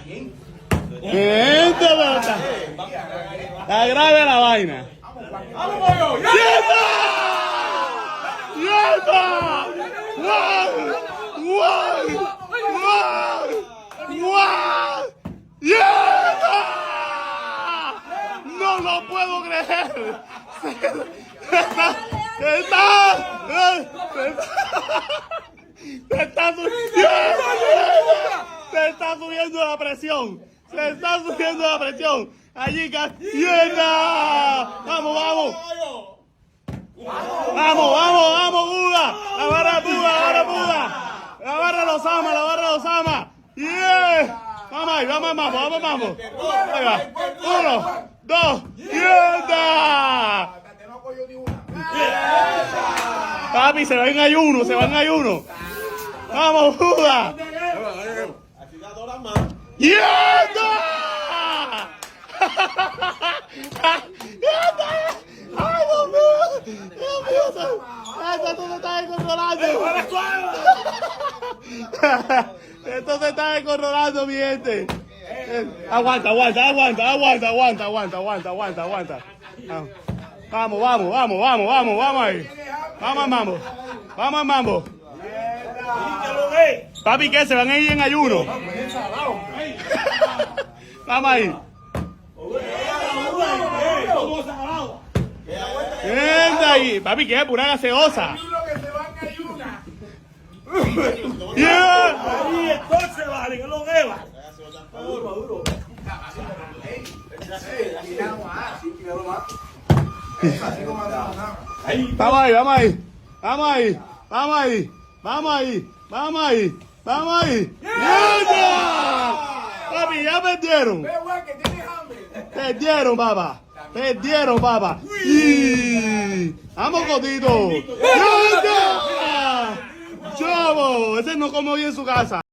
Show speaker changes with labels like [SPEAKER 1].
[SPEAKER 1] Gente, pero está grave la vaina. ¡Quieta! ¡Quieta! ¡Guau! ¡Guau! ¡Guau! ¡Guau! ¡Quieta! No lo puedo creer. Se está subiendo la presión. Se está subiendo la presión. Allí, ¡Quieta! ¡Vamos, vamos! ¡Vamos, vamos, vamos, Buda! ¡La barra Buda, la barra Buda! ¡La barra de Osama, la barra de Osama! ¡Yeah! Vamos ahí, vamos, vamos, vamos, vamos. Ahí va. 1, 2, ¡quieta! Papi, se va en ayuno, se va en ayuno. ¡Vamos, Buda! ¡Quieta! ¡Quieta! ¡Ay, Dios mío! ¡Dios mío! ¡Esto se está descontrolando! ¡Esto se está descontrolando, mi gente! Aguanta, aguanta, aguanta, aguanta, aguanta, aguanta, aguanta, aguanta, aguanta. Vamos, vamos, vamos, vamos, vamos, vamos ahí. Vamos al mambo. Vamos al mambo. Papi, ¿qué? ¿Se van a ir en ayuno? Vamos ahí. Entra ahí. Papi, ¿qué? Pura gaseosa.
[SPEAKER 2] Ahí entonces vale, que lo lleva.
[SPEAKER 1] Vamos ahí, vamos ahí. Vamos ahí, vamos ahí, vamos ahí, vamos ahí, vamos ahí. Papi, ya perdieron. Perdieron, papá. Perdieron, papá. Vamos, Cotito. ¡Chavo! Ese no comió bien en su casa.